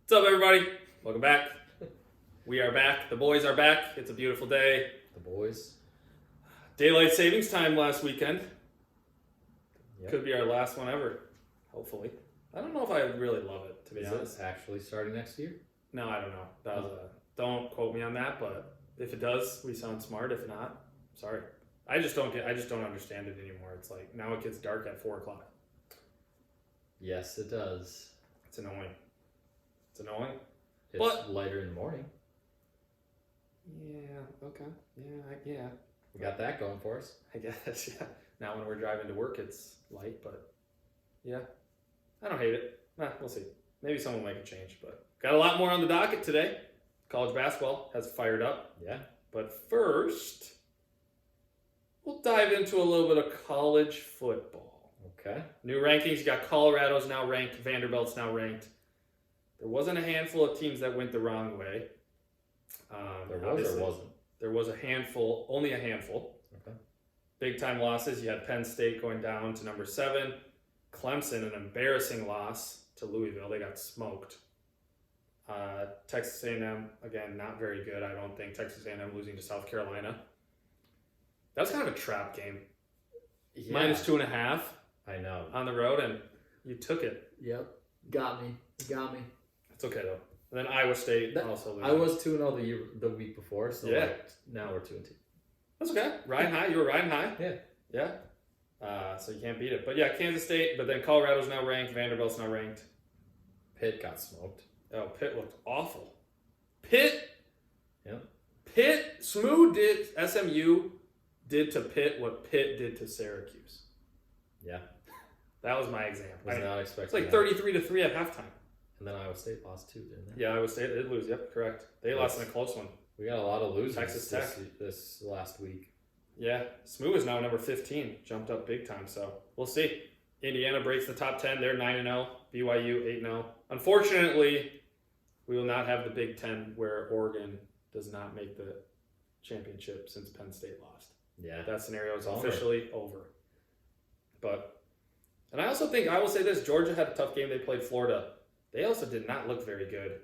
What's up, everybody? Welcome back. We are back. The boys are back. It's a beautiful day. The boys. Daylight savings time last weekend. Yep. Could be our last one ever, hopefully. I don't know if I really love it, to be Is honest. it actually starting next year? No, I don't know. That was don't quote me on that, but if it does, we sound smart. If not, sorry. I just don't understand it anymore. It's like now it gets dark at 4 o'clock. Yes, it does. It's annoying. It's annoying. It's But- lighter in the morning. Yeah. Okay. Yeah. We got that going for us. I guess, yeah. Now when we're driving to work, it's light, but yeah, I don't hate it. We'll see. Maybe someone will make a change, but got a lot more on the docket today. College basketball has fired up, Yeah. but first, we'll dive into a little bit of college football. Okay. New rankings. You got Colorado's now ranked, Vanderbilt's now ranked. There wasn't a handful of teams that went the wrong way. There was obviously. or wasn't? There was a handful, only a handful. Okay. Big time losses. You had Penn State going down to number 7. Clemson, an embarrassing loss to Louisville. They got smoked. Texas A&M, again, not very good. I don't think Texas A&M losing to South Carolina. That was kind of a trap game. Yeah. Minus 2.5 I know. on the road, and you took it. Yep. Got me. It's okay, though. And then Iowa State also losing. I was 2-0 the week before, so Yeah. now we're 2-2. That's okay. Riding high. You were riding high. Yeah. Yeah. So you can't beat it. But yeah, Kansas State, but then Colorado's now ranked. Vanderbilt's now ranked. Pitt got smoked. Oh, Pitt looked awful. Pitt. Yep. Pitt. SMU did to Pitt what Pitt did to Syracuse. Yeah. That was my example. Was not expecting It's like that. 33-3 at halftime. And then Iowa State lost too, didn't they? Yeah, Iowa State did lose. Yep, correct. They lost in a close one. We got a lot of losers Texas Tech. this last week. Yeah, SMU is now number 15. Jumped up big time, so we'll see. Indiana breaks the top 10. They're 9-0. BYU 8-0. Unfortunately, we will not have the Big Ten where Oregon does not make the championship since Penn State lost. Yeah. That scenario is Bummer. officially over. And I also think, I will say this, Georgia had a tough game. They played Florida. They also did not look very good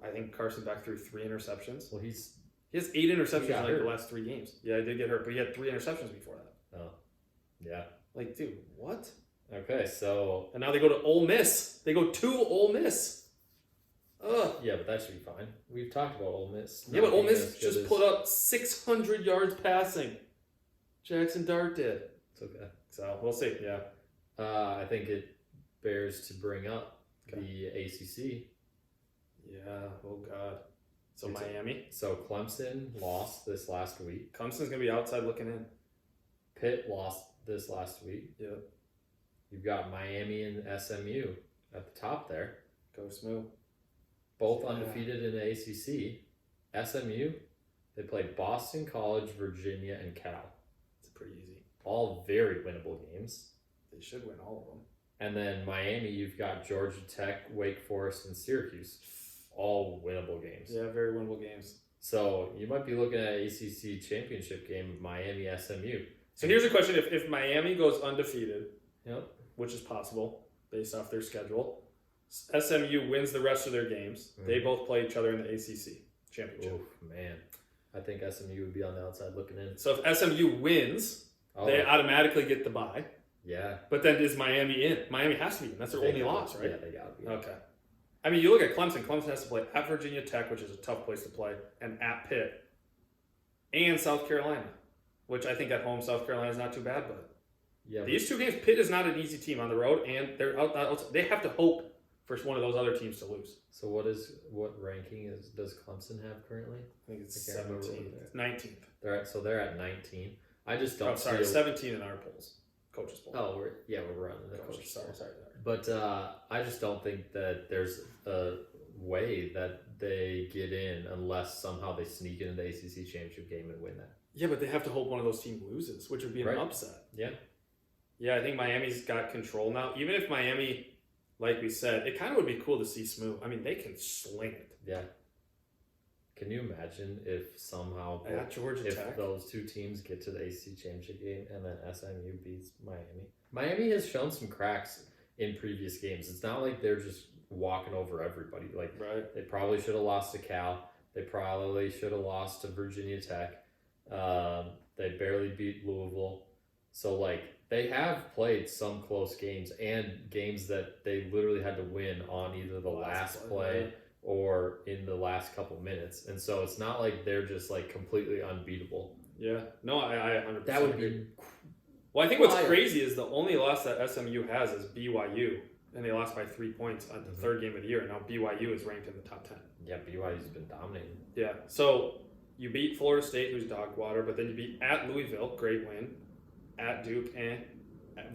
I think Carson Beck threw 3 interceptions. Well, He has 8 interceptions in got like hurt. the last 3 games. Yeah, he did get hurt, but he had 3 interceptions before that. oh, yeah. Like, dude, what? Okay, so And now they go to Ole Miss. They go to Ole Miss. Ugh. yeah, but that should be fine. We've talked about Ole Miss. Yeah, but not Ole being Miss as good just as- put up 600 yards passing. Jackson Dart did. It's okay. So we'll see. Yeah. I think it bears to bring up Okay. the ACC. Yeah. Oh God. So It's a- Miami. So Clemson lost this last week. Clemson's gonna be outside looking in. Pitt lost this last week. Yeah. You've got Miami and SMU at the top there, Go Smoo. both Yeah. undefeated in the ACC. SMU, they played Boston College, Virginia, and Cal. It's pretty easy. All very winnable games. They should win all of them. And then Miami, you've got Georgia Tech, Wake Forest, and Syracuse. All winnable games. Yeah, very winnable games. So you might be looking at an ACC championship game of Miami SMU. So here's a question: If Miami goes undefeated, Yep. which is possible based off their schedule, SMU wins the rest of their games. They both play each other in the ACC championship. Oof, man. I think SMU would be on the outside looking in. So if SMU wins, Oh, they automatically get the bye. yeah. But then is Miami in? Miami has to be in. That's their They only gotta- loss, right? Yeah, they got to be. Okay. I mean, you look at Clemson. Clemson has to play at Virginia Tech, which is a tough place to play, and at Pitt, and South Carolina, which I think at home South Carolina is not too bad. But Yeah, these 2 games, Pitt is not an easy team on the road, and they're out. They have to hope for one of those other teams to lose. so what ranking does Clemson have currently? I think it's I can't remember what 17th, they're at. 19th. They're at 19. I just don't Oh, sorry, see 17 in our polls, coaches poll. Oh, we're running the Coaches, coach. sorry. But I just don't think that there's a way that they get in unless somehow they sneak into the ACC championship game and win that. Yeah, but they have to hope one of those teams loses, which would be an Right. upset. Yeah. Yeah, I think Miami's got control now. Even if Miami, like we said, it kind of would be cool to see Smoo. I mean, they can sling it. Yeah. Can you imagine if somehow At Georgia if Tech. those two teams get to the ACC championship game and then SMU beats Miami? Miami has shown some cracks in previous games. It's not like they're just walking over everybody. Like Right. they probably should have lost to Cal. They probably should have lost to Virginia Tech. They barely beat Louisville. So like they have played some close games and games that they literally had to win on either the last play or in the last couple minutes. And so it's not like they're just like completely unbeatable. Yeah. No, I 100% That would agree. be Well, I think what's wild. crazy is the only loss that SMU has is BYU, and they lost by 3 points on the third game of the year. And now BYU is ranked in the top 10. Yeah, BYU's been dominating. Yeah. So you beat Florida State, who's dog water, but then you beat at Louisville, great win, at Duke, and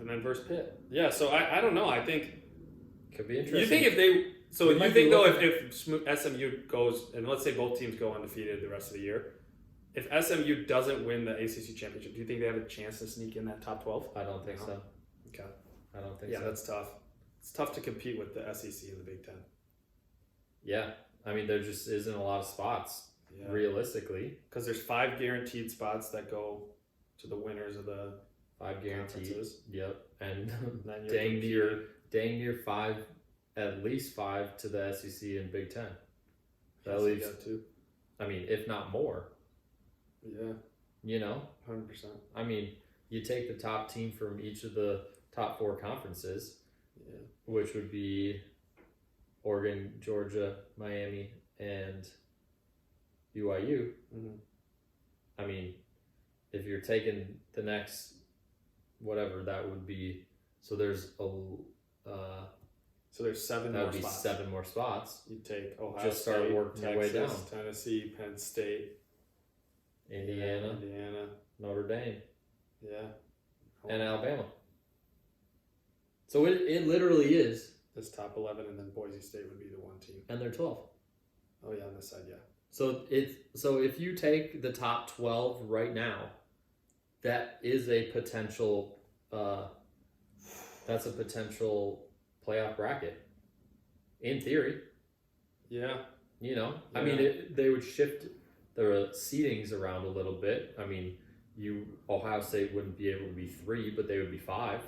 then versus Pitt. Yeah. So I don't know. I think Could be interesting. you think if they so We you might think be though looking- if SMU goes and let's say both teams go undefeated the rest of the year. If SMU doesn't win the ACC championship, do you think they have a chance to sneak in that top 12? I don't think No. so. Okay. I don't think Yeah, so. that's tough. It's tough to compete with the SEC and the Big Ten. Yeah. I mean, there just isn't a lot of spots, Yeah. realistically. Because there's 5 guaranteed spots that go to the winners of the 5 guaranteed. conferences. Yep. And And then you're dang competing. near 5, at least 5 to the SEC and Big Ten. That Yes, you leaves, got 2. I mean, if not more, Yeah, you know? 100%. I mean, you take the top team from each of the top 4 conferences, Yeah. which would be Oregon, Georgia, Miami, and BYU. Mhm. I mean, if you're taking the next, whatever that would be, so there's So there's 7 that more would be spots. 7 more spots. You take Ohio Just start State, working your way Texas, down. Tennessee, Penn State, Indiana, Indiana. Notre Dame, Yeah. and Alabama. So it literally is, This top 11, and then Boise State would be the one team. and they're 12. Oh yeah, on this side, yeah. So if you take the top 12 right now, that is a potential. That's a potential playoff bracket. In theory, Yeah. you know. I Yeah. mean, they would shift the seedings around a little bit. I mean, Ohio State wouldn't be able to be 3, but they would be 5.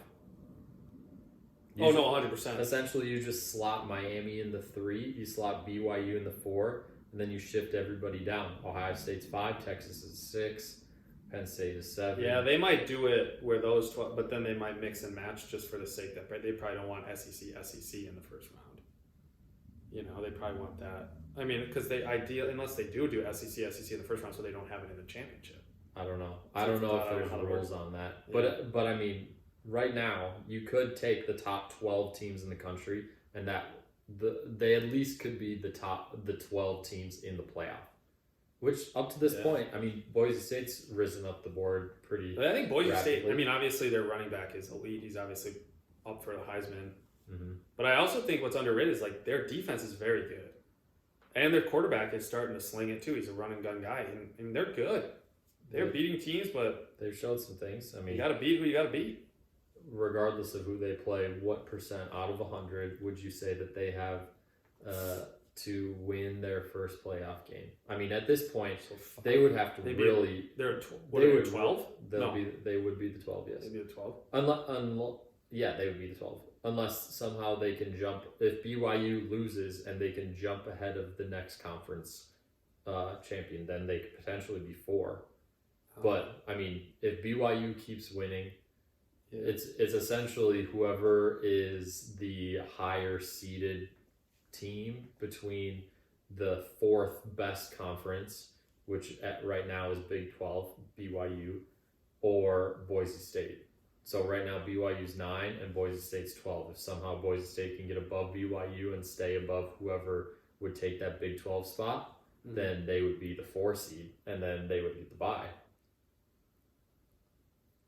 Oh no, 100%. Essentially, you just slot Miami in the 3, you slot BYU in the 4, and then you shift everybody down. Ohio State's 5, Texas is 6, Penn State is 7. Yeah, they might do it where those 12, but then they might mix and match just for the sake that they probably don't want SEC in the first round. You know, they probably want that. I mean, because unless they do SEC in the first round, so they don't have it in the championship. I don't know. So I don't know if I don't know there's how to rules work. on that. Yeah. But I mean, right now you could take the top 12 teams in the country, and they at least could be the 12 teams in the playoff. Which up to this Yeah. point, I mean, Boise State's risen up the board pretty. But I think Boise State. rapidly. I mean, obviously their running back is elite. He's obviously up for the Heisman. Mhm. But I also think what's underrated is like their defense is very good, and their quarterback is starting to sling it too. He's a run and gun guy, and they're good. They're Yeah. beating teams, but They've showed some things. I you mean, got to beat who you got to beat. regardless of who they play, what percent out of 100 would you say that they have to win their first playoff game? I mean, at this point, So fuck. they would have to They'd be- really. They're They would 12. No. They would be the 12. Yes. Maybe a 12. Yeah, they would be the 12. Unless somehow they can jump. If BYU loses and they can jump ahead of the next conference champion, then they could potentially be 4. But I mean, if BYU keeps winning, Yeah. it's essentially whoever is the higher seeded team between the 4th best conference, which right now is Big 12, BYU, or Boise State. So right now BYU's 9 and Boise State's 12. If somehow Boise State can get above BYU and stay above whoever would take that Big 12 spot, Mhm. then they would be the 4 seed, and then they would get the bye.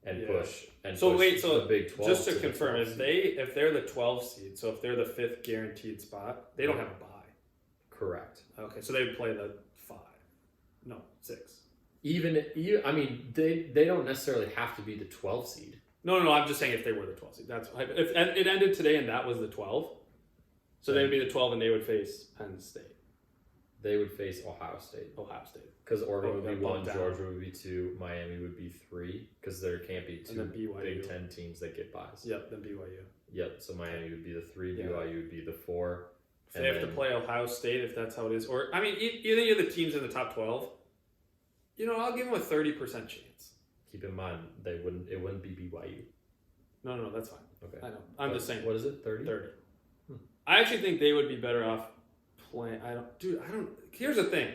And Yeah. push So wait, the so Big 12 just to the confirm, 12 if seed. they're the 12 seed, so if they're the 5th guaranteed spot, they don't have a bye. Correct. Okay, so they would play the 5. No, 6. I mean, they don't necessarily have to be the 12 seed. No, I'm just saying if they were the 12 seed. That's if it ended today and that was the 12. So they would be the 12 and they would face Penn State, They would face Ohio State Ohio State, because Oregon would got be 1, bumped down. Georgia would be 2, Miami would be 3 because there can't be and 2 then BYU. Big 10 teams that get buys. Yep, then BYU. Yep. So Miami would be the 3, Yeah. BYU would be the 4, If they have to play Ohio State, if that's how it is, or I mean, either of the teams in the top 12, I'll give them a 30% chance. Keep in mind it wouldn't be BYU. No, that's fine. Okay. I know. I'm just saying. What is it? 30? 30. I actually think they would be better off playing. Here's the thing.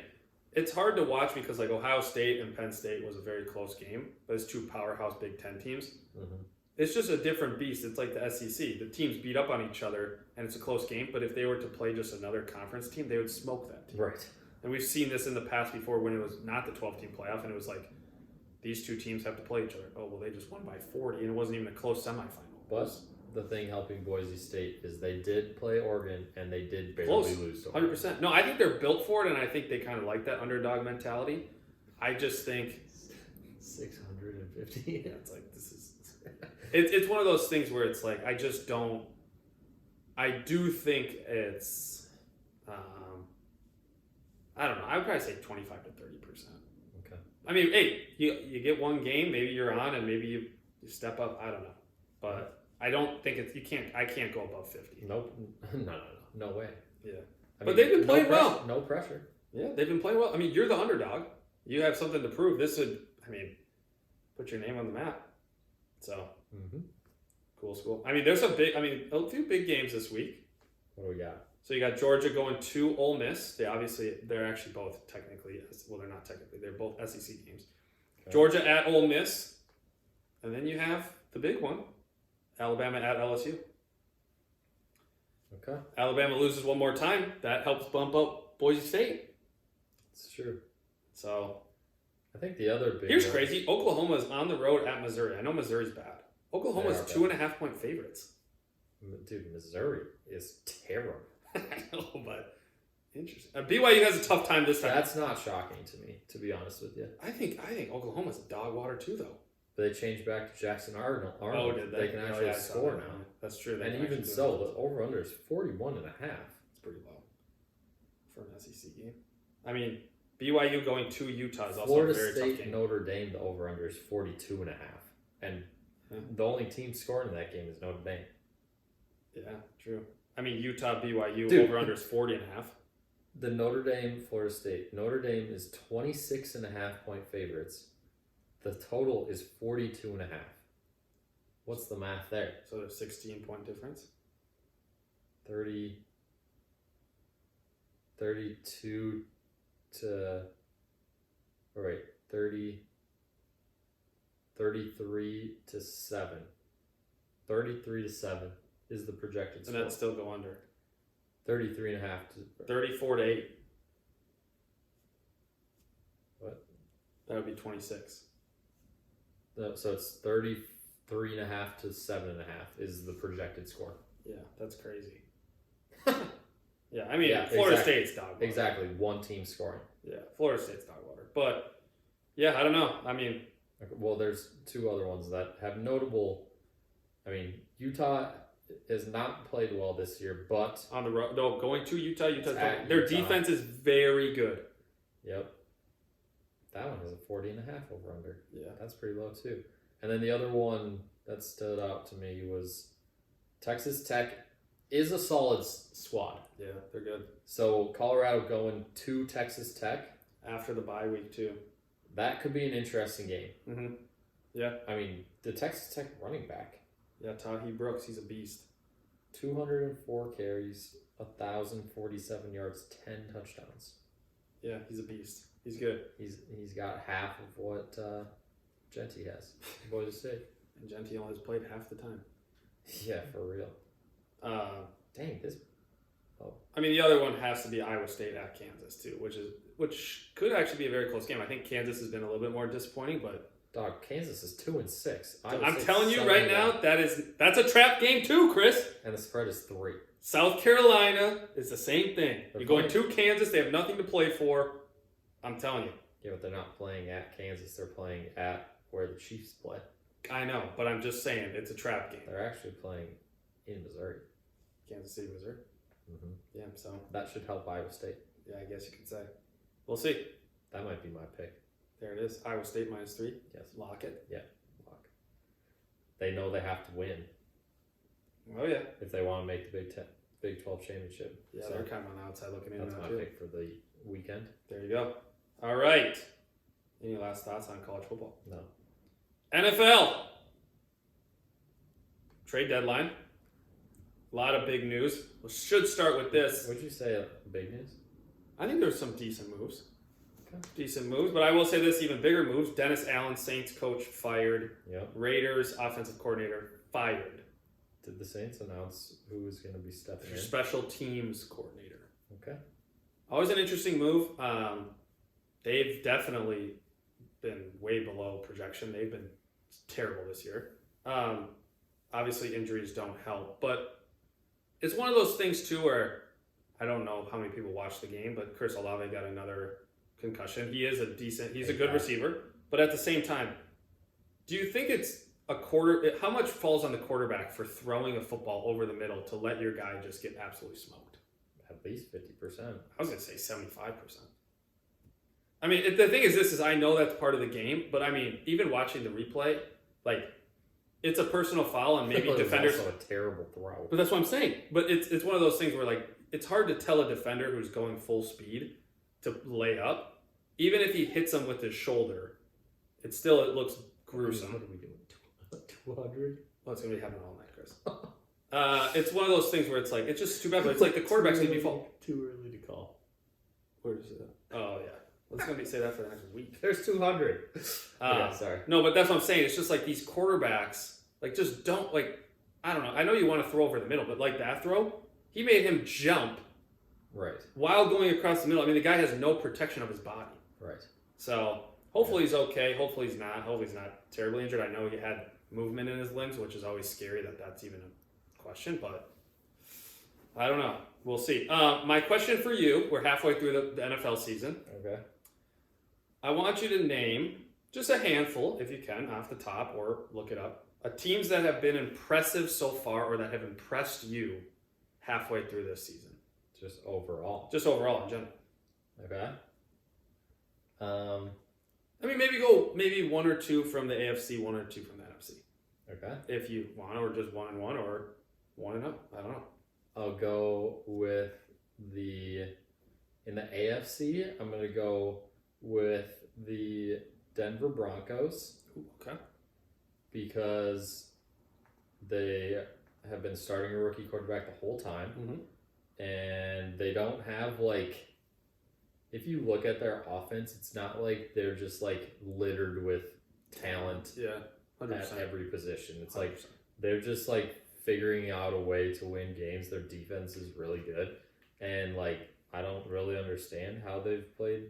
It's hard to watch because like Ohio State and Penn State was a very close game, but it's two powerhouse Big Ten teams. Mm-hmm. It's just a different beast. It's like the SEC. The teams beat up on each other, and it's a close game. But if they were to play just another conference team, they would smoke that team. Right. And we've seen this in the past before when it was not the 12-team playoff, and it was like these two teams have to play each other. Oh well, they just won by 40, and it wasn't even a close semifinal. But the thing helping Boise State is they did play Oregon, and they did barely Close. lose to Oregon. 100%. No, I think they're built for it, and I think they kind of like that underdog mentality. I just think 650. yeah, it's like this is. It's one of those things where it's like I just don't. I do think it's. I don't know. I would probably say 25 to 30%. Okay. I mean, hey, you get one game, maybe you're on, and maybe you step up. I don't know, but I don't think it's. I can't go above 50. Nope. No way. Yeah. But they've been playing well. No pressure. Yeah, they've been playing well. I mean, you're the underdog. You have something to prove. This would, put your name on the map. So, cool school. I mean, there's a few big games this week. What do we got? So you got Georgia going to Ole Miss. They're actually both technically, well, they're not technically. They're both SEC games. Okay. Georgia at Ole Miss. And then you have the big one, Alabama at LSU. Okay. Alabama loses one more time. That helps bump up Boise State. It's true. So I think the other big here's crazy. Oklahoma is on the road at Missouri. I know Missouri's bad. Oklahoma's 2.5 point favorites. Dude, Missouri is terrible. I know, but interesting. BYU has a tough time this time. That's not shocking to me, to be honest with you. I think Oklahoma's dog water too, though. But they changed back to Jackson Arnold. Oh, did they? They can actually score now. That's true. And even so, the over-under is 41.5. It's pretty low for an SEC game. I mean, BYU going to Utah is also a very tough game. Notre Dame, the over-under is 42.5. And the only team scoring in that game is Notre Dame. Yeah, true. I mean, Utah, BYU, over-under is 40.5. The Notre Dame, Florida State. Notre Dame is 26.5 point favorites. The total is 42.5. What's the math there? So there's 16-point difference. 32 to... All right, 33 to 7. 33 to 7 is the projected score. And that'd still go under. 33.5 to... 34 to 8. What? That would be 26. So it's 33.5 to 7.5 is the projected score. Yeah, that's crazy. Yeah, I mean, Florida State's dog water. Exactly, one team scoring. Yeah, Florida State's dog water. But, yeah, I don't know. I mean... Well, there's two other ones that have notable... I mean, Utah has not played well this year, but... On the road. No, going to Utah. Their defense is very good. Yep. That one has a 40.5 over under. Yeah. That's pretty low too. And then the other one that stood out to me was Texas Tech is a solid squad. Yeah, they're good. So Colorado going to Texas Tech. After the bye week too. That could be an interesting game. Mm-hmm. Yeah. I mean, the Texas Tech running back. Yeah, Tahi Brooks, he's a beast. 204 carries, 1,047 yards, 10 touchdowns. Yeah, he's a beast. He's good. He's got half of what Genty has. Boise State. And Genty only has played half the time. Yeah, for real. Dang, this. Oh. I mean, the other one has to be Iowa State at Kansas too, which could actually be a very close game. I think Kansas has been a little bit more disappointing, but Kansas is 2-6. I'm telling you right now, that's a trap game too, Chris. And the spread is 3. South Carolina is the same thing. You're going to Kansas, they have nothing to play for. I'm telling you. Yeah, but they're not playing at Kansas. They're playing at where the Chiefs play. I know, but I'm just saying it's a trap game. They're actually playing in Missouri. Kansas City, Missouri. Mm-hmm. Yeah, so that should help Iowa State. Yeah, I guess you could say. We'll see. That might be my pick. There it is. Iowa State -3. Yes. Lock it. Yeah, lock. They know they have to win. Oh yeah. If they want to make the Big 12 championship. Yeah, So they're kind of on the outside looking in that's now my too. pick for the weekend. There you go. All right. Any last thoughts on college football? No. NFL. Trade deadline. A lot of big news. We should start with this. Would you say big news? I think there's some decent moves. Okay. Decent moves, but I will say this, even bigger moves. Dennis Allen, Saints coach, fired. Yep. Raiders offensive coordinator, fired. Did the Saints announce who was going to be stepping in? Special teams coordinator. Okay. Always an interesting move. They've definitely been way below projection. They've been terrible this year. Obviously, injuries don't help, but it's one of those things too where I don't know how many people watched the game, but Chris Olave got another concussion. He's a good receiver, but at the same time, do you think it's how much falls on the quarterback for throwing a football over the middle to let your guy just get absolutely smoked? At least 50%. I was going to say 75%. I mean, the thing is I know that's part of the game, but I mean, even watching the replay, like, it's a personal foul and maybe It was defenders. also a terrible throw. But that's what I'm saying. But it's one of those things where, like, it's hard to tell a defender who's going full speed to lay up. Even if he hits him with his shoulder, it looks gruesome. What are we doing? 200? Well, it's going to be happening all night, Chris. It's one of those things where it's like, it's just too bad, but it's like the quarterback's going to be full. Too early to call. Where is it? Oh, yeah. Let's going to say that for the next week. There's 200. Sorry. No, but that's what I'm saying. It's just like these quarterbacks, like, just don't, like, I don't know. I know you want to throw over the middle, but like that throw, he made him jump Right. while going across the middle. I mean, the guy has no protection of his body. Right. So hopefully he's okay. Hopefully he's not. Hopefully he's not terribly injured. I know he had movement in his limbs, which is always scary that's even a question, but I don't know. We'll see. My question for you, we're halfway through the NFL season. Okay. I want you to name just a handful, if you can, off the top, or look it up, teams that have been impressive so far or that have impressed you halfway through this season. Just overall. Just overall in general. Okay. I mean, maybe one or two from the AFC, one or two from the NFC. Okay. If you want, or just 1-1 or 1-0. I don't know. I'll go with in the AFC, I'm going to go with the Denver Broncos. Ooh, okay. Because they have been starting a rookie quarterback the whole time. Mm-hmm. And they don't have, like, if you look at their offense, it's not like they're just, like, littered with talent Yeah, 100%. at every position. It's 100%. like they're just, like, figuring out a way to win games. Their defense is really good. And, like, I don't really understand how they've played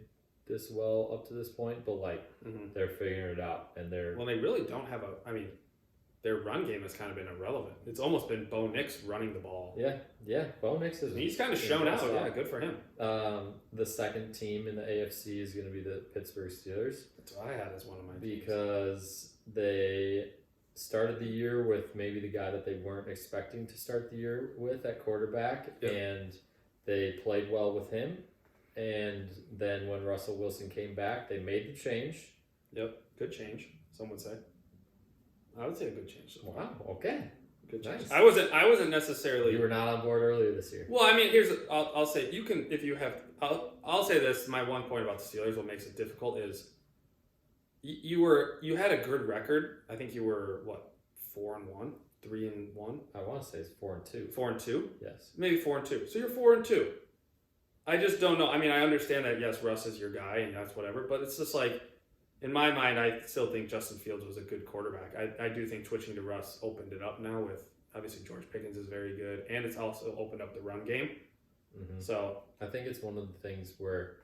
this well up to this point, but, like, Mm-hmm. they're figuring it out. And they're... Well, they really don't have their run game has kind of been irrelevant. It's almost been Bo Nix running the ball. Yeah. Bo Nix is... He's kind of shown out. Yeah, good for him. The second team in the AFC is going to be the Pittsburgh Steelers. That's what I had as one of my teams. Because they started the year with maybe the guy that they weren't expecting to start the year with at quarterback, Yep. and they played well with him. And then when Russell Wilson came back, they made the change. Yep, good change. Some would say. I would say a good change. Wow. Okay. Good change. Nice. I wasn't necessarily. You were not on board earlier this year. Well, I mean, I'll say you can if you have. I'll say this. My one point about the Steelers, what makes it difficult is you had a good record. I think you were 4-1, 3-1. I want to say it's 4-2. 4-2. Yes. Maybe 4-2. So you're 4-2. I just don't know. I mean, I understand that yes, Russ is your guy and that's whatever, but it's just like. In my mind, I still think Justin Fields was a good quarterback. I do think switching to Russ opened it up now with, obviously, George Pickens is very good, and it's also opened up the run game. Mm-hmm. So I think it's one of the things where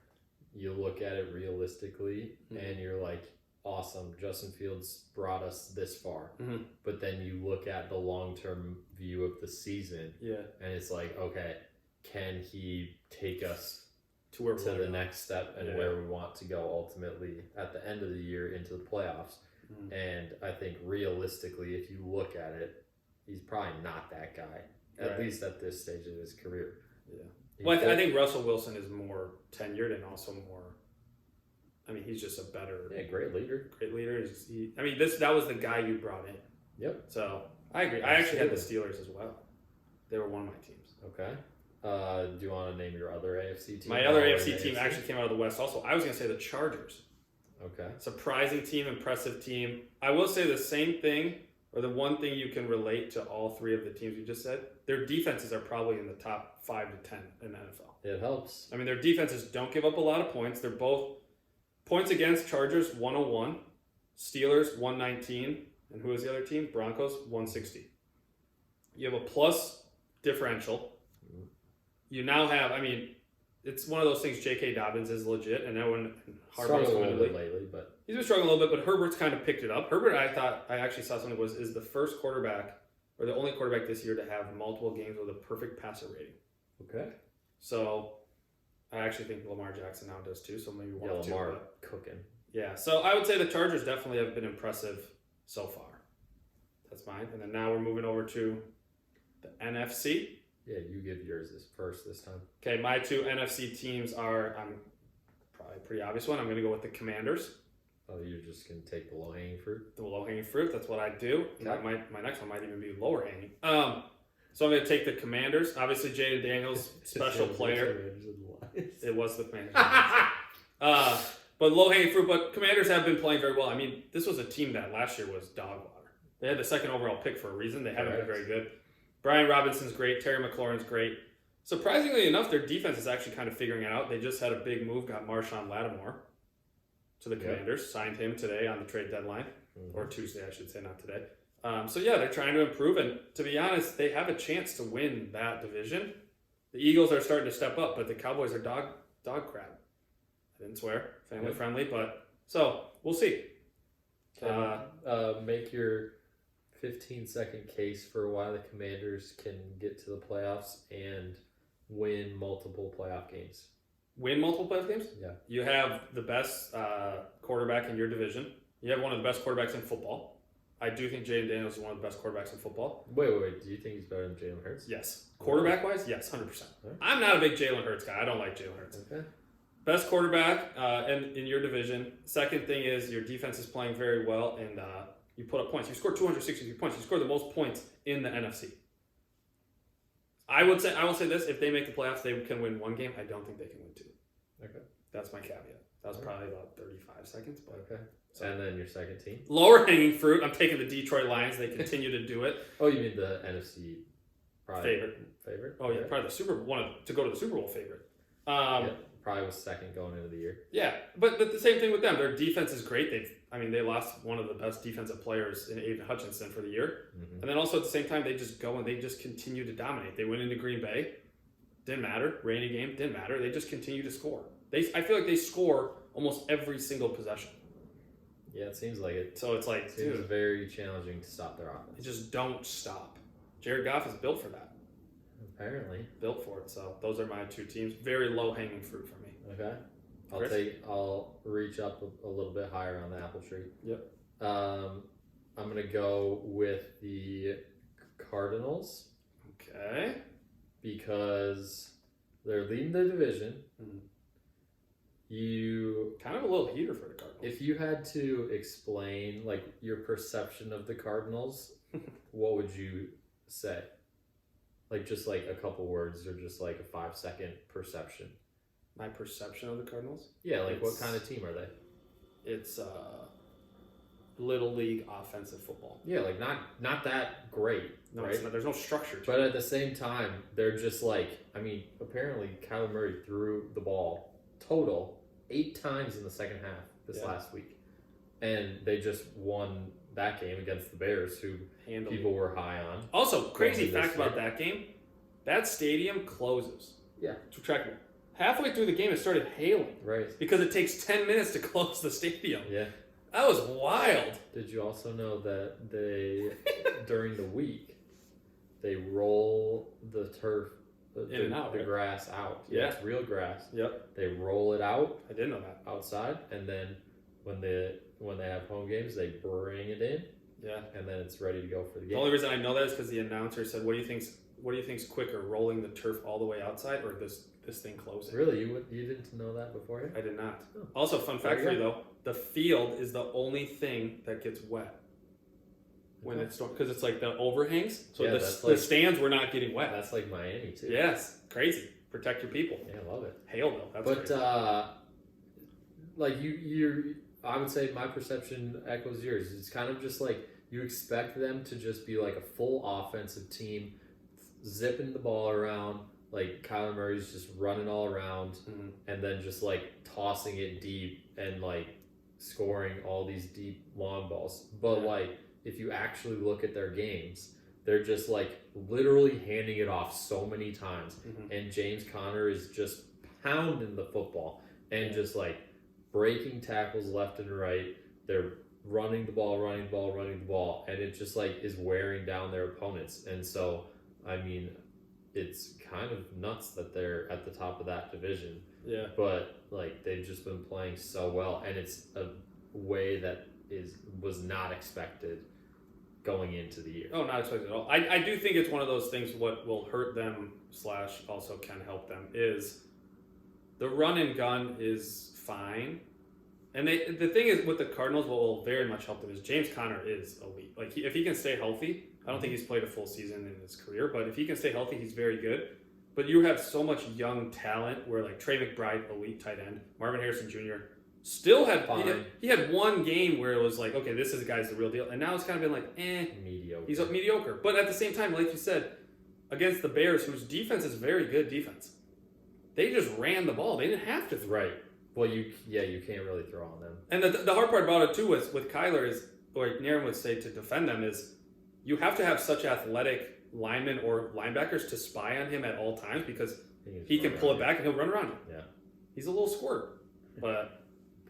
you look at it realistically and you're like, awesome, Justin Fields brought us this far. Mm-hmm. But then you look at the long-term view of the season and it's like, okay, can he take us to where to the next step and where we want to go ultimately at the end of the year into the playoffs? Mm-hmm. And I think realistically, if you look at it, he's probably not that guy, at least at this stage of his career. Yeah. Well, I think Russell Wilson is more tenured and also more. I mean, he's just a better. Yeah, great leader. Great leader. That was the guy you brought in. Yep. So I agree. I actually had the Steelers as well. They were one of my teams. Okay. Do you want to name your other AFC team? My other AFC team actually came out of the West also. I was going to say the Chargers. Okay. Surprising team, impressive team. I will say the same thing, or the one thing you can relate to all three of the teams you just said. Their defenses are probably in the top 5 to 10 in the NFL. It helps. I mean, their defenses don't give up a lot of points. They're both points against Chargers 101, Steelers 119, and who is the other team? Broncos 160. You have a plus differential. You now have, I mean, it's one of those things. J.K. Dobbins is legit, and now when Harbaugh's Struggled a coming little to the bit lately, but he's been struggling a little bit, but Herbert's kind of picked it up. Herbert, I actually saw something is the first quarterback, or the only quarterback this year to have multiple games with a perfect passer rating. okay. So I actually think Lamar Jackson now does too. So maybe one or two. Lamar But cooking. yeah, so I would say the Chargers definitely have been impressive so far. That's mine, and then now we're moving over to the NFC. Yeah, you give yours first this time. Okay, my two NFC teams are, I'm probably a pretty obvious one. I'm going to go with the Commanders. Oh, you're just gonna take the low-hanging fruit. The low-hanging fruit. That's what I do. Okay. My next one might even be lower hanging. So I'm going to take the Commanders. Obviously, Jaden Daniels, special player. It was the Commanders. But low-hanging fruit. But Commanders have been playing very well. I mean, this was a team that last year was dog water. They had the second overall pick for a reason. They haven't been very good. Brian Robinson's great. Terry McLaurin's great. Surprisingly enough, their defense is actually kind of figuring it out. They just had a big move, got Marshawn Lattimore to the Commanders, signed him today on the trade deadline, or Tuesday, I should say, not today. So yeah, they're trying to improve, and to be honest, they have a chance to win that division. The Eagles are starting to step up, but the Cowboys are dog crap. I didn't swear, family friendly, but so we'll see. Make your 15-second case for why the Commanders can get to the playoffs and win multiple playoff games. Win multiple playoff games? Yeah. You have the best quarterback in your division. You have one of the best quarterbacks in football. I do think Jaden Daniels is one of the best quarterbacks in football. Wait. Do you think he's better than Jalen Hurts? Yes. Quarterback-wise, yes, 100%. Okay. I'm not a big Jalen Hurts guy. I don't like Jalen Hurts. Okay. Best quarterback in your division. Second thing is your defense is playing very well, and you put up points. You scored 263 points. You scored the most points in the NFC. I will say this: if they make the playoffs, they can win one game. I don't think they can win two. Okay. That's my caveat. That was probably about 35 seconds, but Okay. So. And then your second team? Lower hanging fruit. I'm taking the Detroit Lions. They continue to do it. Oh, you mean the NFC favorite? Oh yeah, probably the to go to the Super Bowl favorite. Probably was second going into the year. Yeah, but the same thing with them. Their defense is great. They lost one of the best defensive players in Aiden Hutchinson for the year, and then also at the same time they just go and they just continue to dominate. They went into Green Bay, didn't matter. Rainy game, didn't matter. They just continue to score. I feel like they score almost every single possession. Yeah, it seems like it. So it's like, Seems very challenging to stop their offense. They just don't stop. Jared Goff is built for that. Apparently. Built for it. So those are my two teams. Very low hanging fruit for me. Okay. Chris? I'll reach up a little bit higher on the apple tree. Yep. I'm gonna go with the Cardinals Okay. because they're leading the division. Mhm. You Kind of a little heater for the Cardinals. If you had to explain like your perception of the Cardinals, what would you say? Like just like a couple words or just like a 5-second perception. My perception of the Cardinals? Yeah, like what kind of team are they? It's little league offensive football. Yeah, like not that great, No, right? it's not, there's no structure to it. But at the same time, they're just like, I mean, apparently Kyler Murray threw the ball total 8 times in the second half this last week. And they just won that game against the Bears, who Handily. people were high on. Also, crazy Going fact this about that game, that stadium closes. Yeah. To track it. Halfway through the game, it started hailing Right. because it takes 10 minutes to close the stadium. Yeah. That was wild. Did you also know that they, during the week, they roll the turf, In and out, the right? grass out? Yeah. It's real grass. Yep. They roll it out I didn't know that. outside, and then when they have home games, they bring it in, Yeah. and then it's ready to go for the The game. only reason I know that is because the announcer said, "What do you think's quicker, rolling the turf all the way outside or this thing closing?" Really, you didn't know that beforehand? I did not. Oh. Also, fun fact There for you you though, the field is the only thing that gets wet. when it's because it's like the overhangs, so Yeah, the that's like- stands were not getting wet. That's like Miami too. Yes, crazy. Protect your people. Yeah, I love it. Hail though. That's But crazy. like you're, I would say my perception echoes yours. It's kind of just like you expect them to just be like a full offensive team, zipping the ball around. Like Kyler Murray's just running all around, Mhm. and then just like tossing it deep and like scoring all these deep long balls. But Yeah. like if you actually look at their games, they're just like literally handing it off so many times, Mhm. and James Conner is just pounding the football and Yeah. just like breaking tackles left and right. They're running the ball, and it just like is wearing down their opponents. And so, I mean, it's kind of nuts that they're at the top of that division. Yeah. But like they've just been playing so well, and it's a way that was not expected going into the year. Oh, not expected at all. I do think it's one of those things. What will hurt them / also can help them is the run and gun is fine. And the thing is with the Cardinals, what will very much help them is James Conner is elite. Like if he can stay healthy, I don't think he's played a full season in his career, but if he can stay healthy, he's very good. But you have so much young talent where like Trey McBride, elite tight end, Marvin Harrison Jr. still had Fine. he had one game where it was like, okay, this is the guy's the real deal, and now it's kind of been like, Mediocre. he's mediocre. But at the same time, like you said, against the Bears, whose defense is very good defense, they just ran the ball. They didn't have to throw. Right. Well, you can't really throw on them. And the hard part about it too with Kyler is, or Naren would say to defend them is, you have to have such athletic linemen or linebackers to spy on him at all times because he can pull it back and he'll run around you. Yeah. He's a little squirt, but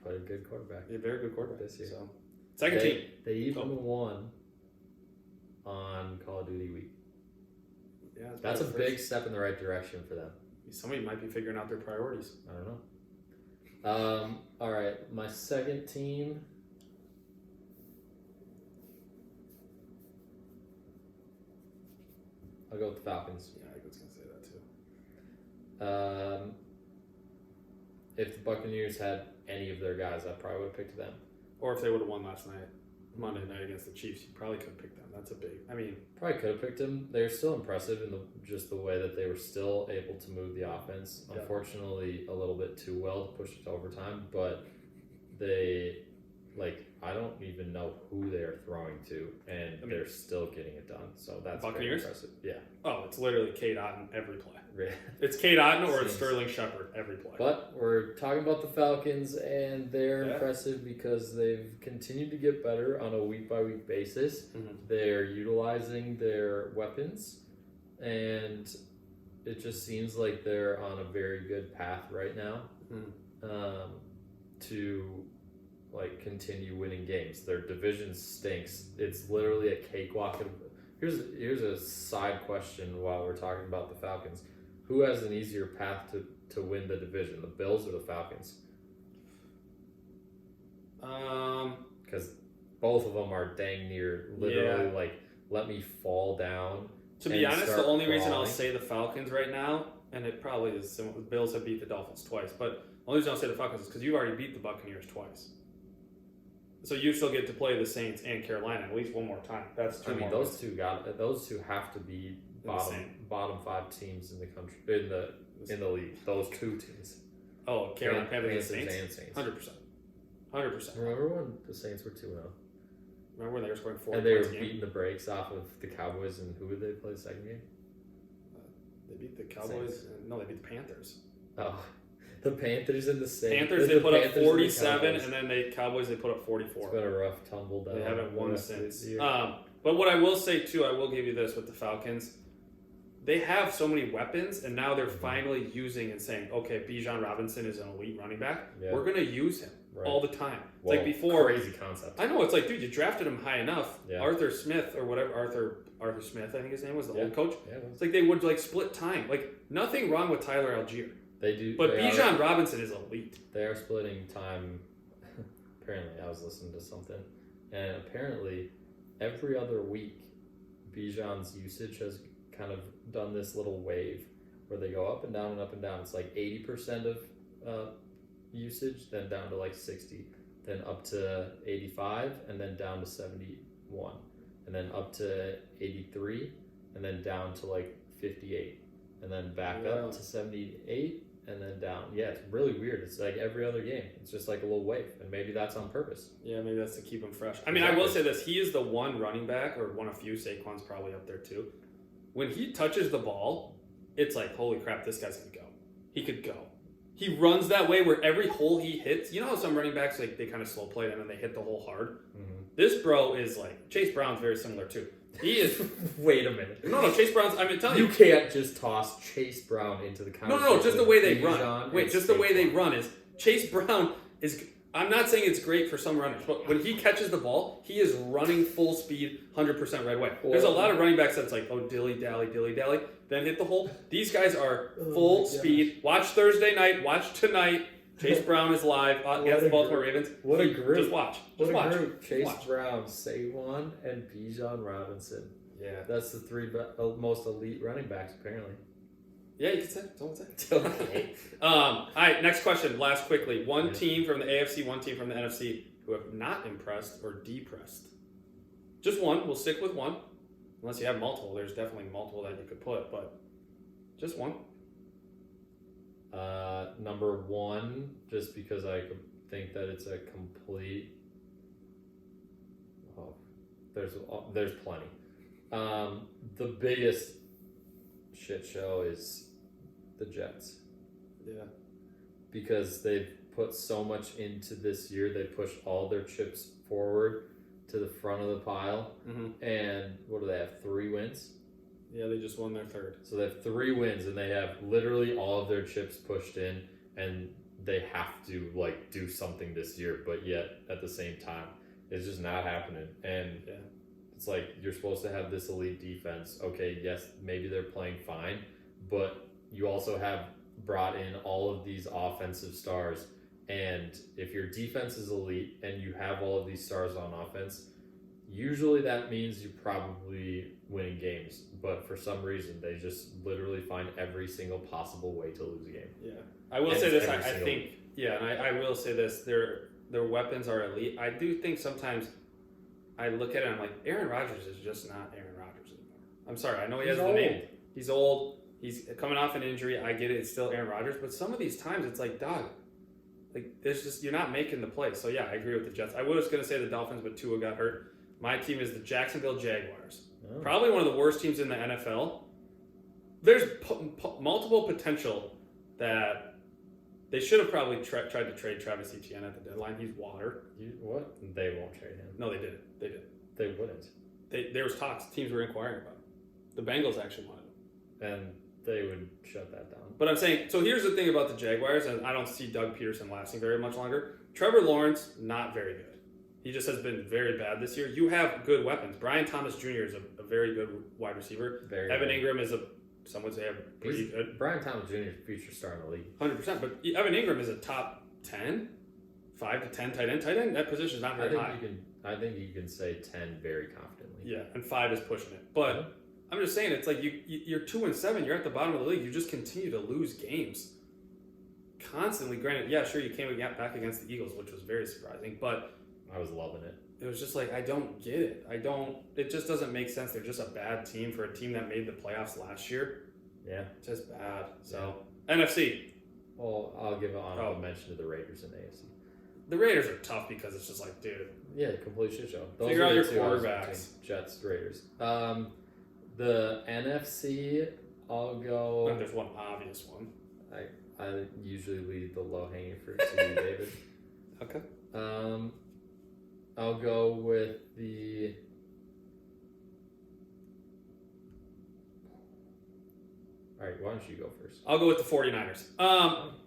But a good quarterback. a very good quarterback This year. So second team. They even won on Call of Duty week. Yeah, it's That's a better big first. step in the right direction for them. Somebody might be figuring out their priorities. I don't know. All right, my second team. I'll go with the Falcons. Yeah, I was gonna say that too. If the Buccaneers had any of their guys, I probably would have picked them. Or if they would have won last night, Monday night against the Chiefs, you probably could have picked them. That's a big. I mean, Probably could have picked them. They're still impressive in just the way that they were still able to move the offense. Yeah. Unfortunately, a little bit too well to push it to overtime, but they, I don't even know who they're throwing to, and they're still getting it done. So that's very Buccaneers? impressive. Yeah. oh, it's literally Kate Otten every play. Really. It's Kate Otten or it's Seems- Sterling Shepard every play. But we're talking about the Falcons, and they're Yeah. impressive because they've continued to get better on a week-by-week basis. Mhm. They're utilizing their weapons, and it just seems like they're on a very good path right now to continue winning games. Their division stinks. It's literally a cakewalk. Here's a side question while we're talking about the Falcons. Who has an easier path to win the division, the Bills or the Falcons? Because both of them are dang near literally let me fall down. To be and honest, start the only reason I'll crawling. say the Falcons right now, and it probably is similar, the Bills have beat the Dolphins twice, but the only reason I'll say the Falcons is because you've already beat the Buccaneers twice. So you still get to play the Saints and Carolina at least one more time. That's two I mean, more. those two have to be Insane. bottom 5 teams in the country in the league. Those two teams. Oh, Carolina Panthers and Panthers Saints? and Saints. 100%. Remember when the Saints were 2-0? Remember when they were scoring 4 And they were points a game? beating the brakes off of the Cowboys, and who did they play the second game? They beat the Cowboys. Saints. No, they beat the Panthers. Oh, the Panthers and the Saints. Panthers, they The put up Panthers and the 47, Cowboys. and then the Cowboys, they put up 44. It's been a rough tumble down. They haven't the won rest of since. this year. But what I will say too, I will give you this with the Falcons. They have so many weapons, and now they're finally using and saying, okay, Bijan Robinson is an elite running back. Yeah. We're going to use him Right. all the time. It's Whoa, like before. crazy concept. I know, it's like, dude, you drafted him high enough. Yeah. Arthur Smith or whatever, Arthur Smith, I think his name was, the Yeah. old coach. Yeah, well, It's like they would split time. Like, nothing wrong with Tyler Algier. they do. But they Bijan are, Robinson is elite. they are splitting time. Apparently, I was listening to something, and apparently, every other week, Bijan's usage has kind of done this little wave where they go up and down and up and down. It's like 80% of usage, then down to 60, then up to 85, and then down to 71. and then up to 83, and then down to like 58, and then back Wow. up to 78, and then down. Yeah, it's really weird. It's like every other game. It's just like a little wave, and maybe that's on purpose. Yeah, maybe that's to keep him fresh. I mean, I will say this: he is the one running back, or one of few. Saquon's probably up there too. When he touches the ball, it's like, holy crap, this guy's gonna go. He could go. He runs that way where every hole he hits. You know how some running backs like they kind of slow play it and then they hit the hole hard. Mm-hmm. This bro is like Chase Brown's very similar too. He is. Wait a minute. No, Chase Brown's. I mean, tell You can't just toss Chase Brown into the conversation. No, just the way they with run. Bijan Wait, and just the way they Saquon. run is Chase Brown is. I'm not saying it's great for some runners, but when he catches the ball, he is running full speed, 100% right away. There's a lot of running backs that's like, oh, dilly dally, then hit the hole. These guys are full speed. Watch Thursday night. Watch tonight. Chase Brown is live against the Baltimore Ravens. What a group. Just watch. What Just a watch. group. Chase Watch. Brown, Saquon, and Bijan Robinson. Yeah. That's the three most elite running backs, apparently. Yeah, you can say. Someone say. Okay. All right, next question. Last quickly. One team from the AFC, one team from the NFC who have not impressed or depressed. Just one. We'll stick with one. Unless you have multiple. There's definitely multiple that you could put, but just one. Number one, just because I think that it's a complete. Oh, there's plenty. The biggest shit show is the Jets. Yeah. Because they've put so much into this year. They pushed all their chips forward to the front of the pile. Mm-hmm. And what do they have? 3 wins? Yeah, they just won their third. So they have 3 wins, and they have literally all of their chips pushed in, and they have to like do something this year. But yet at the same time, it's just not happening. And Yeah. it's like you're supposed to have this elite defense. Okay, yes, maybe they're playing fine, but you also have brought in all of these offensive stars. And if your defense is elite and you have all of these stars on offense, usually that means you're probably winning games. But for some reason, they just literally find every single possible way to lose a game. Yeah. I will And say it's this. I every single think. Yeah, and I will say this. Their weapons are elite. I do think sometimes I look at it and I'm like, Aaron Rodgers is just not Aaron Rodgers anymore. I'm sorry. I know he has the name. He's old. He's coming off an injury. I get it. It's still Aaron Rodgers. But some of these times it's like, dog, like there's just, you're not making the play. So yeah, I agree with the Jets. I was going to say the Dolphins, but Tua got hurt. My team is the Jacksonville Jaguars. Oh. Probably one of the worst teams in the NFL. There's multiple potential that they should have probably tried to trade Travis Etienne at the deadline. He's water. What? They won't trade him. No, they didn't. They did. They wouldn't. There was talks. Teams were inquiring about it. The Bengals actually wanted him. And they would shut that down. But I'm saying, so here's the thing about the Jaguars, and I don't see Doug Peterson lasting very much longer. Trevor Lawrence, not very good. He just has been very bad this year. You have good weapons. Brian Thomas Jr. is a very good wide receiver. Evan Ingram is some would say, pretty good. Brian Thomas Jr. is a future star in the league. 100%. But Evan Ingram is a top 10, 5 to 10 tight end. Tight end, that position is not very high. I think you can say 10 very confidently. Yeah, and 5 is pushing it. But I'm just saying, it's like you're 2-7. You're at the bottom of the league. You just continue to lose games constantly. Granted, yeah, sure, you came back against the Eagles, which was very surprising. But I was loving it. it was just like, I don't get it. It just doesn't make sense. They're just a bad team for a team that made the playoffs last year. Yeah. Just bad. So, NFC. Well, I'll give an honorable mention to the Raiders in the AFC. The Raiders are tough because it's just like, dude. Yeah, complete shit show. Figure out your two I was quarterbacks. between. Jets, Raiders. The NFC, I'll go. There's one obvious one. I usually leave the low hanging fruit to you, David. Okay. I'll go with the. All right, why don't you go first? I'll go with the 49ers.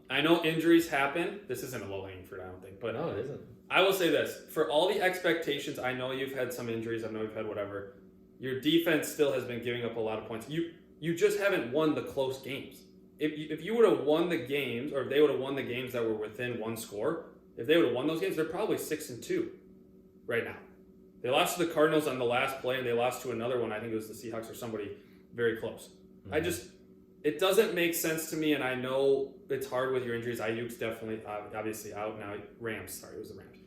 I know injuries happen. This isn't a low-hanging fruit, I don't think. But No, it isn't. I will say this. For all the expectations, I know you've had some injuries. I know you've had whatever. Your defense still has been giving up a lot of points. You just haven't won the close games. If you would have won the games, or if they would have won the games that were within one score, if they would have won those games, they're probably 6-2 right now. They lost to the Cardinals on the last play, and they lost to another one. I think it was the Seahawks or somebody very close. Mm-hmm. It doesn't make sense to me, and I know it's hard with your injuries. Ayuk's definitely, obviously out now. Rams, sorry, it was the Rams.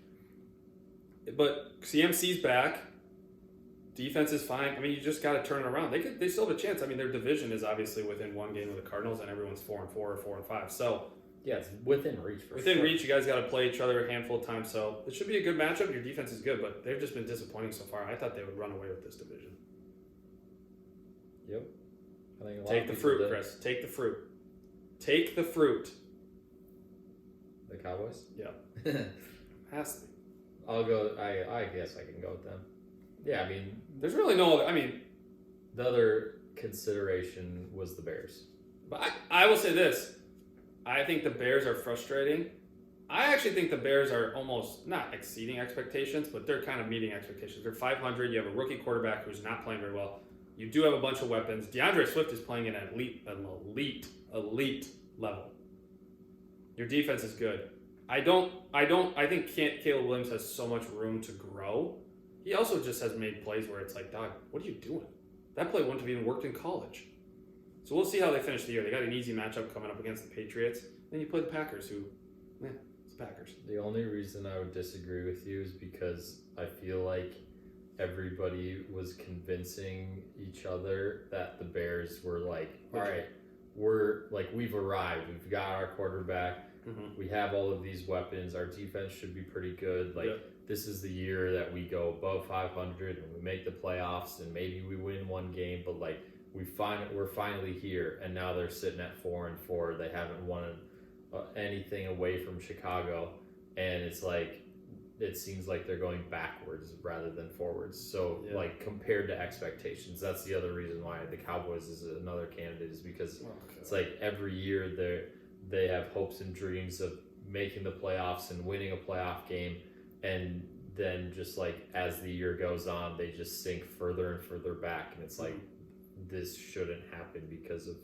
But CMC's back. Defense is fine. I mean, you just got to turn it around. They still have a chance. I mean, their division is obviously within one game of the Cardinals, and everyone's 4-4 or 4-5. So Yeah, it's within reach. within reach, you guys got to play each other a handful of times. So it should be a good matchup. Your defense is good, but they've just been disappointing so far. I thought they would run away with this division. Yep. I think a lot Take of the people fruit, did. Chris. Take the fruit. Take the fruit. The Cowboys. Yeah. Has to be. I'll go. I guess I can go with them. Yeah, I mean, There's really no other. I mean, the other consideration was the Bears. but I will say this. I think the Bears are frustrating. I actually think the Bears are almost not exceeding expectations, but they're kind of meeting expectations. They're 500. You have a rookie quarterback who's not playing very well. You do have a bunch of weapons. DeAndre Swift is playing at an elite level. Your defense is good. I think Caleb Williams has so much room to grow. He also just has made plays where it's like, dog, what are you doing? That play wouldn't have even worked in college. So we'll see how they finish the year. They got an easy matchup coming up against the Patriots. Then you play the Packers, who, it's the Packers. The only reason I would disagree with you is because I feel like everybody was convincing each other that the Bears were like, all right, we've arrived. We've got our quarterback. Mm-hmm. We have all of these weapons. Our defense should be pretty good. This is the year that we go above 500 and we make the playoffs and maybe we win one game, but we're finally here. And now they're sitting at 4-4. They haven't won anything away from Chicago, and it's like it seems like they're going backwards rather than forwards. So compared to expectations, that's the other reason why the Cowboys is another candidate, is because it's like every year they have hopes and dreams of making the playoffs and winning a playoff game, and then just like as the year goes on, they just sink further and further back, and it's like this shouldn't happen because of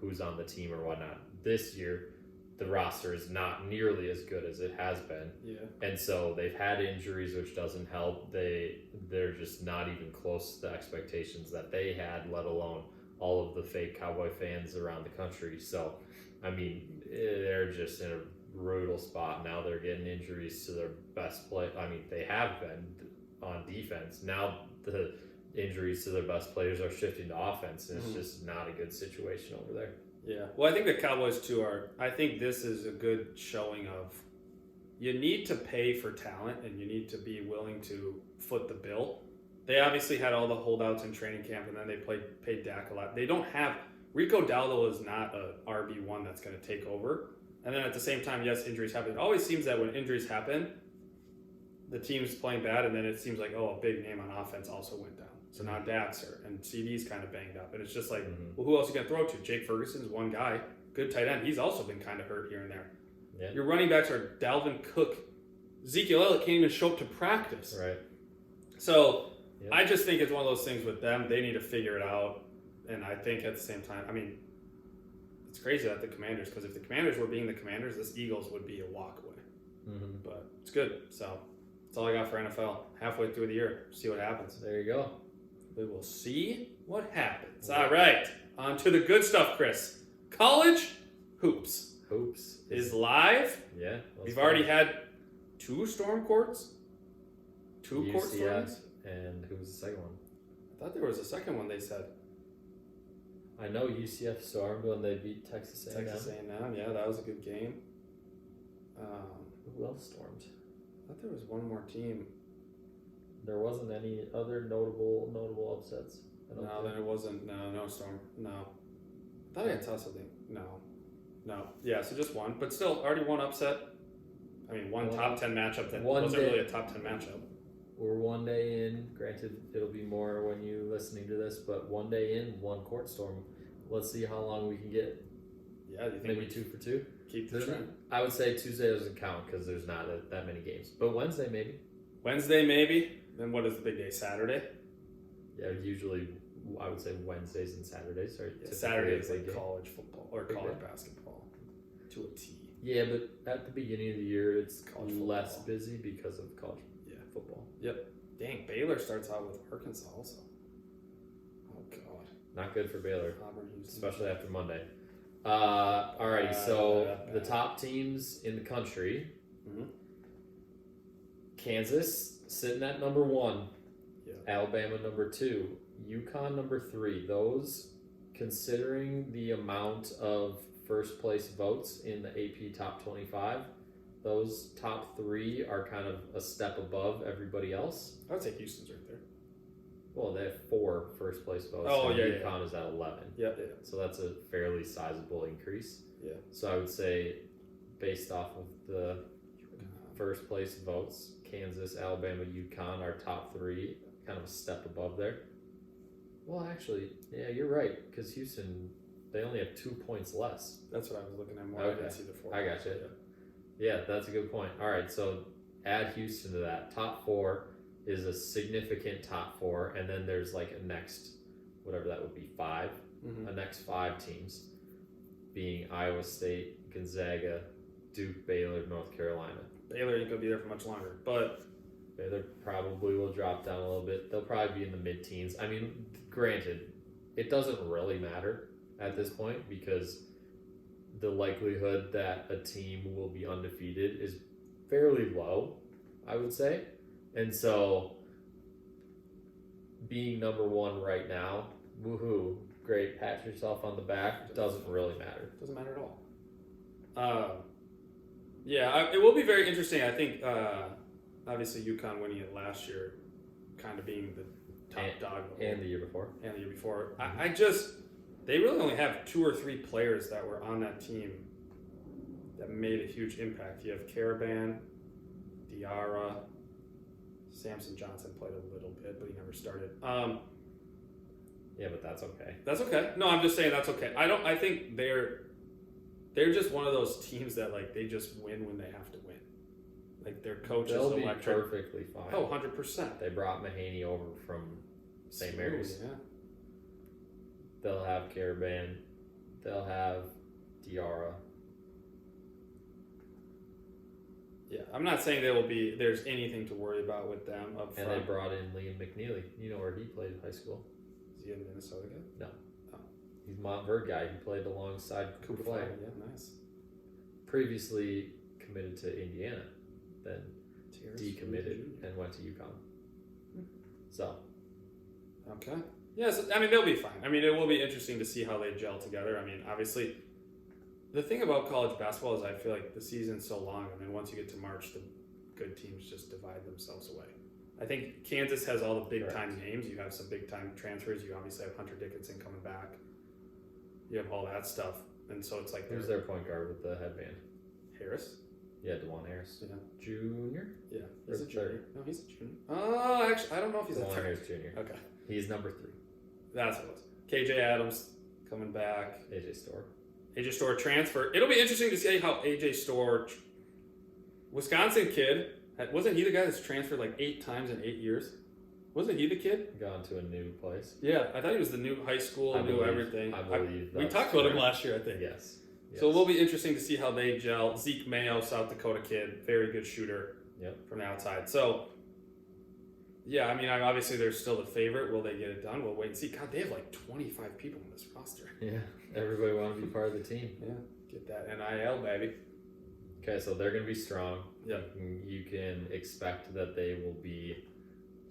who's on the team or whatnot. This year, the roster is not nearly as good as it has been. Yeah. And so they've had injuries, which doesn't help. They're just not even close to the expectations that they had, let alone all of the fake Cowboy fans around the country. So, I mean, they're just in a brutal spot. Now they're getting injuries to their best play. I mean, they have been on defense. Now the injuries to their best players are shifting to offense, and it's just not a good situation over there. Yeah. Well, I think the Cowboys, too, I think this is a good showing of you need to pay for talent and you need to be willing to foot the bill. They obviously had all the holdouts in training camp, and then they paid Dak a lot. They don't have Rico Dowdle is not a RB1 that's going to take over. And then at the same time, yes, injuries happen. It always seems that when injuries happen, the team's playing bad, and then it seems like, a big name on offense also went down. So now Dak's hurt, and CD's kind of banged up. And it's just like, well, who else are you going to throw it to? Jake Ferguson's one guy. Good tight end. He's also been kind of hurt here and there. Yeah. Your running backs are Dalvin Cook. Ezekiel Elliott can't even show up to practice. Right. So I just think it's one of those things with them. They need to figure it out. And I think at the same time, I mean, it's crazy that the Commanders, because if the Commanders were being the Commanders, this Eagles would be a walk away. But it's good. So that's all I got for NFL. Halfway through the year, see what happens. There you go. We will see what happens. All right, on to the good stuff, Chris. College hoops is live. Yeah. We've already had 2 storm courts. 2 court UCF, storms. and who was the second one? I thought there was a second one they said. I know UCF stormed when they beat Texas A&M. Texas A&M, yeah, that was a good game. Who else stormed? I thought there was one more team. There wasn't any other notable upsets. No, then it wasn't. No storm. No. I thought I saw something. No. Yeah, so just one. But still, already one upset. I mean, one top 10 matchup that wasn't really a top 10 matchup. We're one day in. Granted, it'll be more when you're listening to this, but one day in, one court storm. Let's see how long we can get. Yeah, do you think maybe we 2 for 2? keep the trend? I would say Tuesday doesn't count because there's not that many games. But Wednesday, maybe. Wednesday, maybe. Then what is the big day? Saturday? Yeah, usually I would say Wednesdays and Saturdays are typically Saturday is a like big game. college football or Big college day. basketball to a T. Yeah, but at the beginning of the year, it's College less football. busy because of college football. Yep. Dang, Baylor starts out with Arkansas also. Oh God. Not good for Baylor, Auburn, Houston. especially after Monday. Alrighty, so bad. the top teams in the country. Mhm. Kansas sitting at number 1. Alabama number 2, UConn number 3. Those, considering the amount of first place votes in the AP top 25, those top 3 are kind of a step above everybody else. I would say Houston's right there. Well, they have 4 first place votes. Oh, and yeah, UConn is at 11. Yeah. So that's a fairly sizable increase. Yeah. So I would say, based off of the first place votes, Kansas, Alabama, UConn are top 3, kind of a step above there. Well, actually, yeah, you're right, because Houston, they only have 2 points less. That's what I was looking at more. Okay. I didn't see the 4. I gotcha. Yeah, that's a good point. All right, so add Houston to that. Top 4 is a significant top 4, and then there's like a next, whatever that would be, 5. Mm-hmm. A next 5 teams, being Iowa State, Gonzaga, Duke, Baylor, North Carolina. Baylor ain't gonna be there for much longer, but Baylor probably will drop down a little bit. They'll probably be in the mid-teens. I mean, granted, it doesn't really matter at this point because the likelihood that a team will be undefeated is fairly low, I would say. And so, being number 1 right now, woohoo, great, pat yourself on the back, doesn't really matter. doesn't matter at all. It will be very interesting. I think obviously UConn winning it last year, kind of being the top dog, And the year before. and the year before. They really only have 2 or 3 players that were on that team that made a huge impact. You have Caravan, Diarra, Samson Johnson played a little bit, but he never started. Yeah, but that's okay. That's okay. No, I'm just saying that's okay. I think they're just one of those teams that like they just win when they have to win. Like their coach They'll is be electric. perfectly fine. Oh, 100%. They brought Mahaney over from St. Mary's. Yeah. They'll have Caravan. They'll have Diarra. Yeah, I'm not saying there's anything to worry about with them up And front. they brought in Liam McNeely. You know where he played high school? Is he in Minnesota again? No. Oh. He's a Montverde guy. He played alongside Cooper Flag. Yeah, nice. Previously committed to Indiana. Then Terrace decommitted Jr. and went to UConn. So, Okay. Yes, I mean they'll be fine. I mean it will be interesting to see how they gel together. I mean obviously, the thing about college basketball is I feel like the season's so long, and then once you get to March, the good teams just divide themselves away. I think Kansas has all the big time names. You have some big time transfers. You obviously have Hunter Dickinson coming back. You have all that stuff, and so it's like who's their point guard with the headband? Harris. Yeah, DeJuan Harris. Yeah. Junior? Yeah. He's a Or junior. third? No, he's a junior. Oh, actually, I don't know if he's a DeJuan third. Harris Jr. Okay, He's number 3. that's what it was. KJ Adams coming back. AJ Storr. AJ Storr transfer. It'll be interesting to see how AJ Storr, Wisconsin kid, wasn't he the guy that's transferred like 8 times in 8 years? Wasn't he the kid? Gone to a new place. Yeah, I thought he was the new high school, I knew believe- everything. I believe we that's talked about him correct. last year, I think. Yes. So it will be interesting to see how they gel. Zeke Mayo, South Dakota kid, very good shooter. Yep. From the outside. So, yeah, I mean, obviously they're still the favorite. Will they get it done? We'll wait and see. God, they have like 25 people in this roster. Yeah. Everybody want to be part of the team. Yeah, get that NIL, baby. Okay, so they're going to be strong. Yeah. You can expect that they will be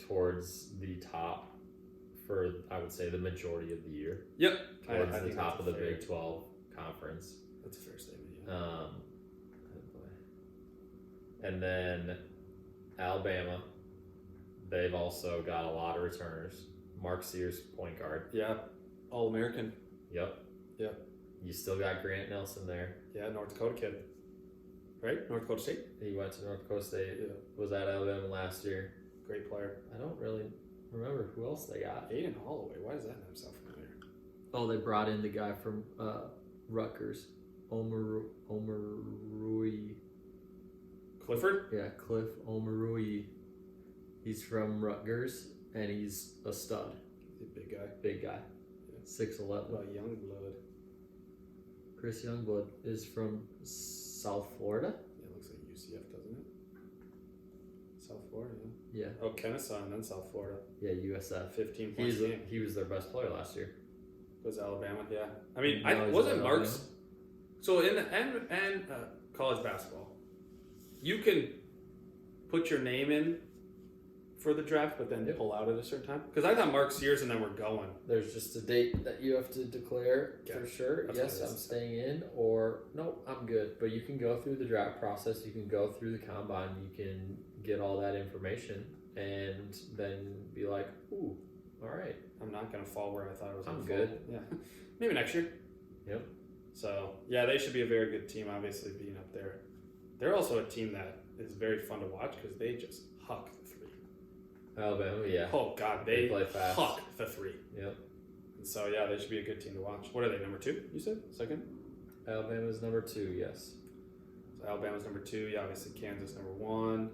towards the top for, I would say, the majority of the year. Yep. Towards I the think top that's of the fair. Big 12 conference. That's a fair statement. Yeah. Oh boy. And then Alabama, they've also got a lot of returners. Mark Sears, point guard. Yeah, All American. Yep. Yep. You still got Grant Nelson there. Yeah, North Dakota kid. Right? North Dakota State? He went to North Dakota State. Yeah. Was at Alabama last year. Great player. I don't really remember who else they got. Aiden Holloway. Why does that name sound familiar? Oh, they brought in the guy from Rutgers, Omarui. Clifford? Yeah, Cliff Omarui. He's from Rutgers, and he's a stud. He's a big guy. Big guy. Yeah. 6'11". What about Youngblood? Chris Youngblood is from South Florida. Yeah, it looks like UCF, doesn't it? South Florida, yeah. Yeah. Oh, Kennesaw and then South Florida. Yeah, USF. 15 points a game. He was their best player last year. Was Alabama, yeah. I mean, Now he's wasn't at Mark's... Alabama. So in the and college basketball, you can put your name in for the draft, but then Yep. pull out at a certain time? Because I thought Mark Sears and then we're going. There's just a date that you have to declare Yeah, for sure. that's Yes, what it I'm is. staying in, or no, I'm good. But you can go through the draft process. You can go through the combine. You can get all that information, and then be like, "Ooh, all right, I'm not going to fall where I thought I was going I'm to fall. good. Yeah. Maybe next year. Yep. So, yeah, they should be a very good team, obviously, being up there. They're also a team that is very fun to watch because they just huck the three. Alabama, yeah, Oh, God, They they play fast. huck the three. yep." And so, yeah, they should be a good team to watch. What are they, number 2, you said? Second? Alabama's number 2. Yes. So Alabama's number 2. Yeah, obviously Kansas number 1.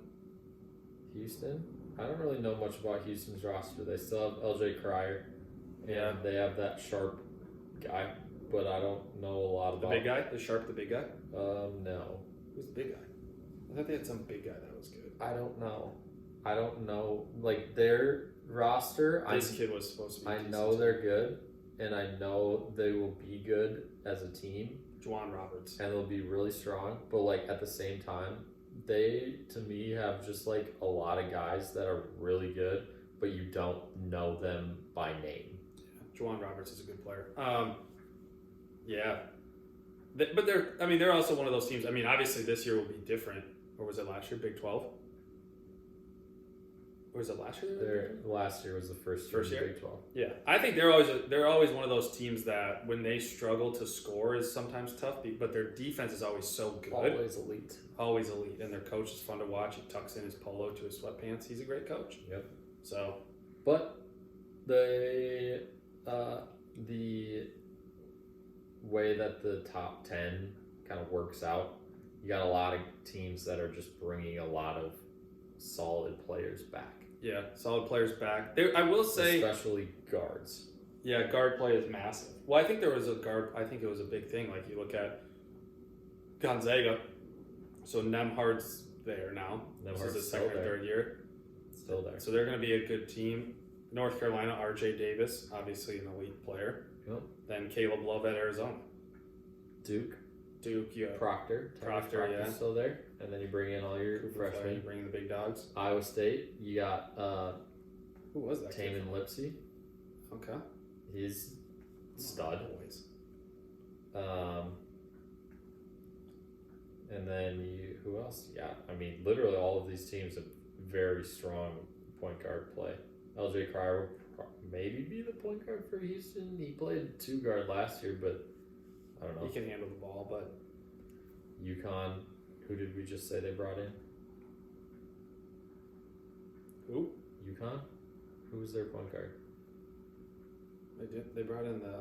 Houston. I don't really know much about Houston's roster. They still have LJ Cryer. And Yeah. they have that sharp guy, but I don't know a lot The about big guy? The Sharp, the big guy? No. Who's the big guy? I thought they had some big guy that was good. I don't know. Like their roster, This kid was supposed to be I decent, know too. they're good, and I know they will be good as a team, Juwan Roberts. and they'll be really strong. But like at the same time, they to me have just like a lot of guys that are really good, but you don't know them by name. Juwan Roberts is a good player. Yeah. But they're also one of those teams. I mean, obviously this year will be different. Or was it last year, Big 12? Or was it last year? Their last year was the first First year in year? Big 12. Yeah, I think they're always one of those teams that when they struggle to score is sometimes tough, but their defense is always so good, Always elite. always elite, and their coach is fun to watch. He tucks in his polo to his sweatpants. He's a great coach. Yep. So But the way that the top 10 kind of works out, you got a lot of teams that are just bringing a lot of solid players back, yeah, solid players back. I will say, especially guards. yeah, guard play is massive. Well, I think there was a guard. I think it was a big thing. Like you look at Gonzaga. So Nemhard's there now. This is his second or third year. Still there. So they're going to be a good team. North Carolina, R.J. Davis, obviously an elite player. Yep. Then Caleb Love at Arizona. Duke, Duke, yeah. Proctor's yeah. still there, and then you bring in all your Cooper Flagg, freshmen. bringing the big dogs. Iowa State, you got Who was that? kid Taman Lipsey. from? Okay. He's stud. Boys. And then who else? Yeah, I mean, literally all of these teams have very strong point guard play. LJ Cryer will maybe be the point guard for Houston. He played 2 guard last year, but I don't know. He can handle the ball, but UConn, who did we just say they brought in? who? UConn? Who was their point guard? They did. They brought in the.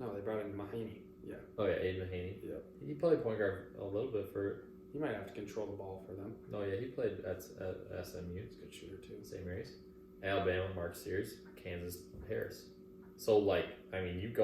No, they brought in Mahaney. Yeah. Oh yeah, Aiden Mahaney. Yep. He played point guard a little bit for. He might have to control the ball for them. No, yeah, he played at SMU. He's a good shooter too. St. Mary's. Alabama, Mark Sears. Kansas, Harris. So like, I mean, you go